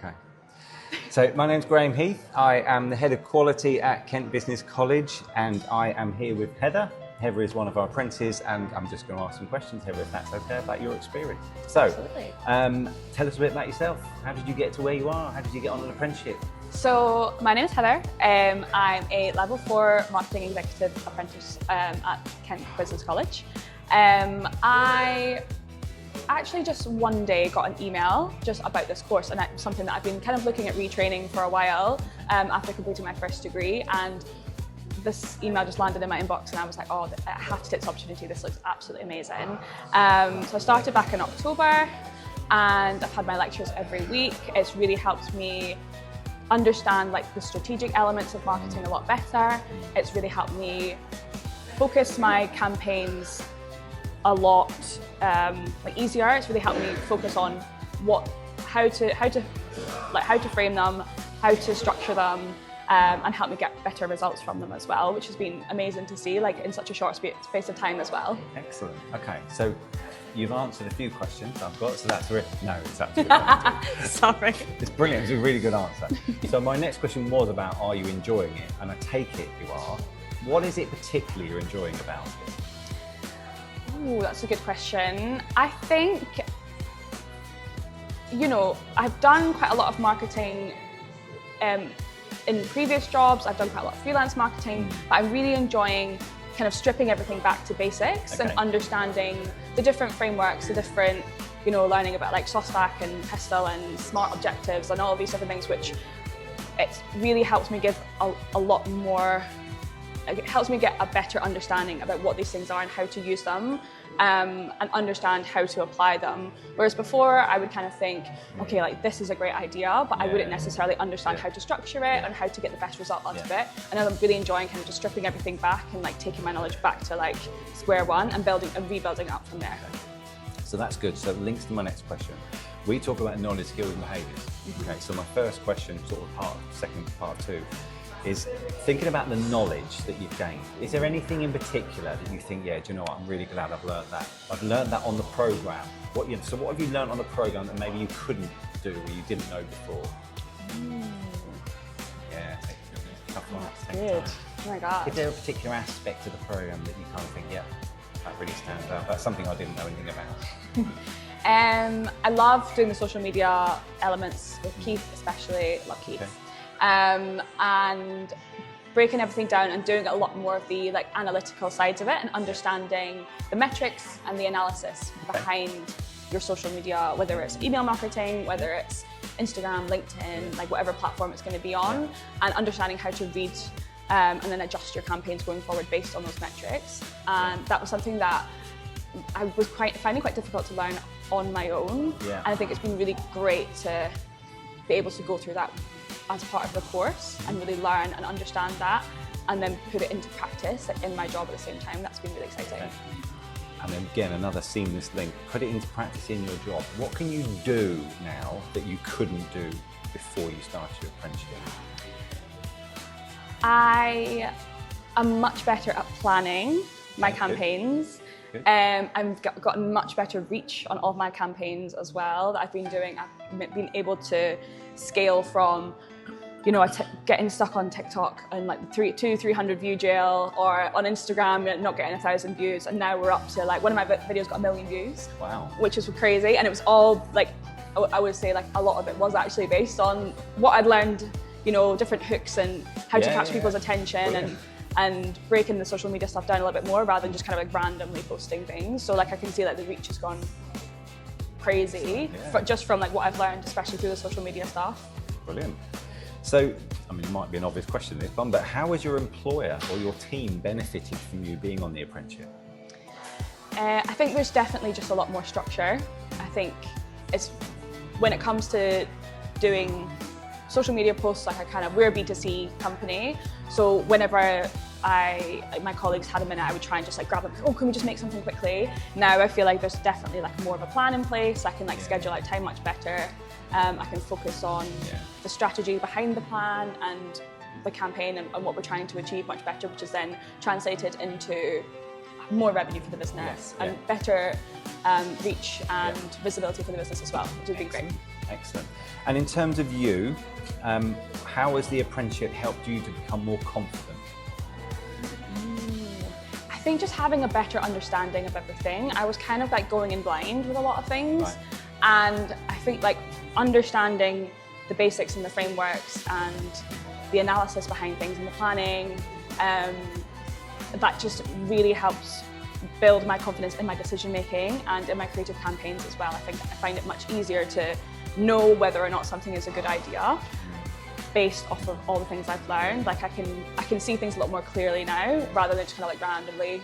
Okay. So my name's Graham Heath. I am the Head of Quality at Kent Business College, and I am here with Heather. Heather is one of our apprentices, and I'm just going to ask some questions, Heather, if that's okay, about your experience. So, tell us a bit about yourself. How did you get to where you are? How did you get on an apprenticeship? So my name is Heather. I'm a level 4 marketing executive apprentice at Kent Business College. I actually just one day got an email just about this course, and it's something that I've been kind of looking at retraining for a while after completing my first degree, and this email just landed in my inbox and I was like, oh, I have to take this opportunity, this looks absolutely amazing. So I started back in October and I've had my lectures every week. It's really helped me understand like the strategic elements of marketing a lot better. It's really helped me focus my campaigns a lot easier. It's really helped me focus on how to frame them, how to structure them, and help me get better results from them as well, which has been amazing to see, like in such a short space of time as well. Excellent. Okay, so you've answered a few questions I've got, so that's no, it's absolutely fine. Sorry. It's brilliant. It's a really good answer. So my next question was about, are you enjoying it? And I take it you are. What is it particularly you're enjoying about it? Ooh, that's a good question. I think, I've done quite a lot of marketing in previous jobs. I've done quite a lot of freelance marketing, but I'm really enjoying kind of stripping everything back to basics and understanding the different frameworks, the different, learning about like SOSTAC and PESTEL and SMART objectives and all of these different things, which it really helps me give a lot more. It helps me get a better understanding about what these things are and how to use them, and understand how to apply them. Whereas before, I would kind of think, okay, like this is a great idea, but I wouldn't necessarily understand how to structure it and how to get the best result out of it. And I'm really enjoying kind of just stripping everything back and like taking my knowledge back to like square one and building and rebuilding up from there. So that's good. So it links to my next question. We talk about knowledge, skills, and behaviours. Okay, so my first question, sort of second part 2, is thinking about the knowledge that you've gained. Is there anything in particular that you think, yeah, do you know what, I'm really glad I've learned that. I've learned that on the programme. So what have you learned on the programme that maybe you couldn't do or you didn't know before? Yeah, tough one. That's good. Oh my God. Is there a particular aspect of the programme that you kind of think, yeah, that really stands out? That's something I didn't know anything about. I love doing the social media elements with Keith, especially. Love Keith. Okay. And breaking everything down and doing a lot more of the like analytical sides of it and understanding the metrics and the analysis behind your social media, whether it's email marketing, whether it's Instagram, LinkedIn, like whatever platform it's going to be on, and understanding how to read and then adjust your campaigns going forward based on those metrics. And that was something that I was finding quite difficult to learn on my own. And I think it's been really great to be able to go through that as part of the course and really learn and understand that and then put it into practice like, in my job at the same time. That's been really exciting. Okay. And then again, another seamless link, put it into practice in your job. What can you do now that you couldn't do before you started your apprenticeship? I am much better at planning my campaigns. I've gotten much better reach on all of my campaigns as well that I've been doing. I've been able to scale from getting stuck on TikTok and like 300 view jail, or on Instagram not getting 1,000 views, and now we're up to like one of my videos got 1 million views. Wow. Which is crazy, and it was all like, I would say like a lot of it was actually based on what I'd learned, different hooks and how to catch people's attention and breaking the social media stuff down a little bit more rather than just kind of like randomly posting things. So like I can see like the reach has gone crazy just from like what I've learned, especially through the social media stuff. Brilliant. So, I mean, it might be an obvious question this one, but how has your employer or your team benefited from you being on the apprenticeship? I think there's definitely just a lot more structure. I think it's when it comes to doing social media posts, like we're a B2C company, so whenever my colleagues had a minute, I would try and just like grab them, oh, can we just make something quickly? Now I feel like there's definitely like more of a plan in place. I can like schedule out time much better. I can focus on the strategy behind the plan and the campaign and what we're trying to achieve much better, which is then translated into more revenue for the business and better reach and visibility for the business as well, which has been great. Excellent. And in terms of you, how has the apprenticeship helped you to become more confident? I think just having a better understanding of everything. I was kind of like going in blind with a lot of things. Right. And I think like understanding the basics and the frameworks and the analysis behind things and the planning, that just really helps build my confidence in my decision making and in my creative campaigns as well. I think I find it much easier to know whether or not something is a good idea based off of all the things I've learned. Like I can see things a lot more clearly now rather than just kind of like randomly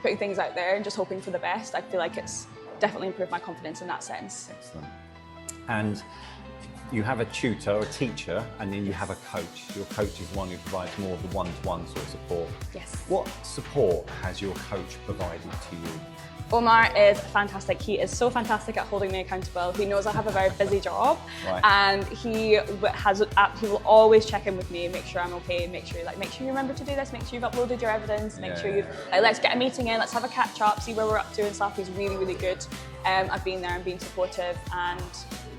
putting things out there and just hoping for the best. I feel like it's definitely improved my confidence in that sense. Excellent. And you have a tutor or a teacher, and then you have a coach. Your coach is one who provides more of the one-to-one sort of support. Yes. What support has your coach provided to you? Omar is fantastic. He is so fantastic at holding me accountable. He knows I have a very busy job, Right. and he will always check in with me, make sure I'm okay, make sure you remember to do this, make sure you've uploaded your evidence, make sure you've let's get a meeting in, let's have a catch up, see where we're up to and stuff. He's really, really good at being there and being supportive. And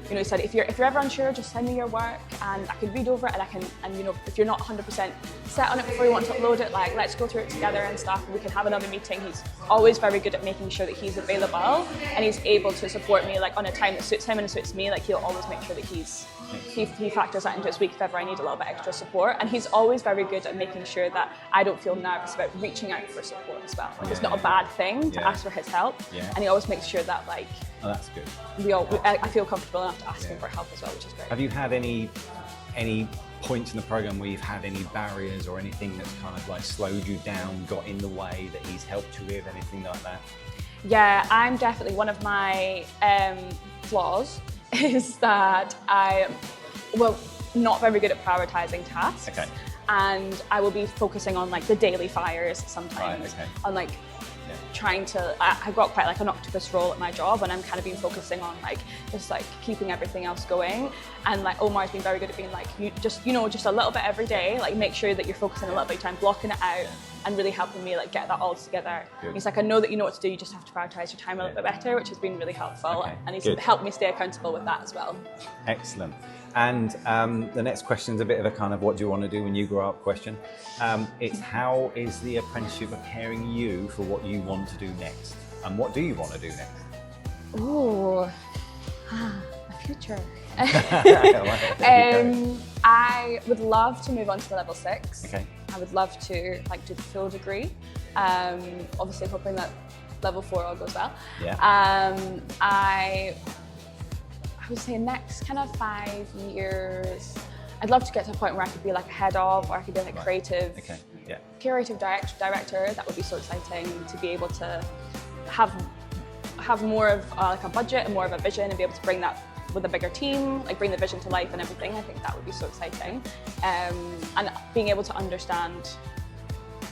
you know, he said if you're ever unsure, just send me your work and I can read over it, and you know, if you're not 100% set on it before you want to upload it, like let's go through it together and stuff, and we can have another meeting. He's always very good at making sure that he's available and he's able to support me like on a time that suits him and suits me. Like he'll always make sure that he factors that into his week if ever I need a little bit extra support. And he's always very good at making sure that I don't feel nervous about reaching out for support as well. Like it's not a bad thing to ask for his help, and he always makes sure that like that's good. I feel comfortable enough to ask him for help as well, which is great. Have you had any points in the program where you've had any barriers or anything that's kind of like slowed you down, got in the way that he's helped you with, anything like that? Yeah, I'm definitely one of my flaws is that I'm not very good at prioritizing tasks. Okay. And I will be focusing on like the daily fires sometimes, on like trying to, I've got quite like an octopus role at my job, and I'm kind of been focusing on like just like keeping everything else going. And like Omar's been very good at being like, just a little bit every day, like make sure that you're focusing a little bit of time, blocking it out, and really helping me like get that all together. Good. He's like, I know that you know what to do, you just have to prioritize your time a little bit better, which has been really helpful. And he's helped me stay accountable with that as well. Excellent. And the next question is a bit of a kind of what do you want to do when you grow up question. It's how is the apprenticeship preparing you for what you want to do next? And what do you want to do next? Ooh, my future. I would love to move on to the level 6. Okay. I would love to like do the full degree. Obviously hoping that level 4 all goes well. Yeah. I would say next kind of 5 years, I'd love to get to a point where I could be like a head of, or I could be like creative, curative director. That would be so exciting to be able to have more of like a budget and more of a vision and be able to bring that with a bigger team, like bring the vision to life and everything. I think that would be so exciting. And being able to understand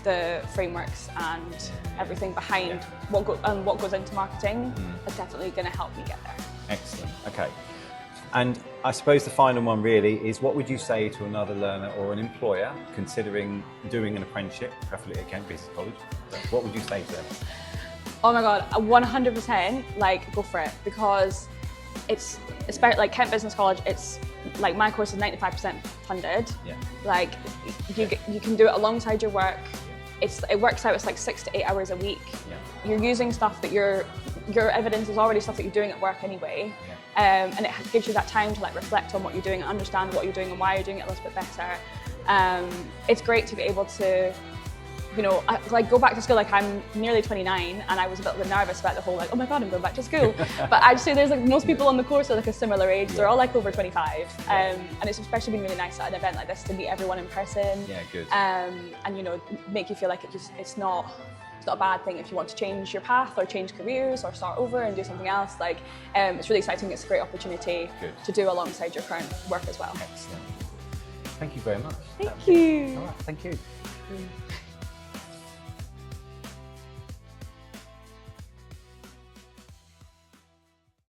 the frameworks and everything behind what goes into marketing is definitely going to help me get there. Excellent. Okay. And I suppose the final one really is, what would you say to another learner or an employer considering doing an apprenticeship, preferably at Kent Business College? What would you say to them? Oh my God, 100%, like go for it, because it's like Kent Business College, it's like my course is 95% funded. Yeah. Like you can do it alongside your work. It works out, it's like 6 to 8 hours a week. Yeah. You're using stuff that your evidence is already stuff that you're doing at work anyway. Yeah. And it gives you that time to like reflect on what you're doing and understand what you're doing and why you're doing it a little bit better. It's great to be able to, you know, like go back to school. Like I'm nearly 29 and I was a little bit nervous about the whole like, oh my God, I'm going back to school. But I'd say there's like most people on the course are like a similar age. They're all like over 25. And it's especially been really nice at an event like this to meet everyone in person. Yeah, good. And you know, make you feel like it's not a bad thing if you want to change your path or change careers or start over and do something else. Like it's really exciting. It's a great opportunity to do alongside your current work as well. Excellent. Thank you very much. Thank you. All right, thank you.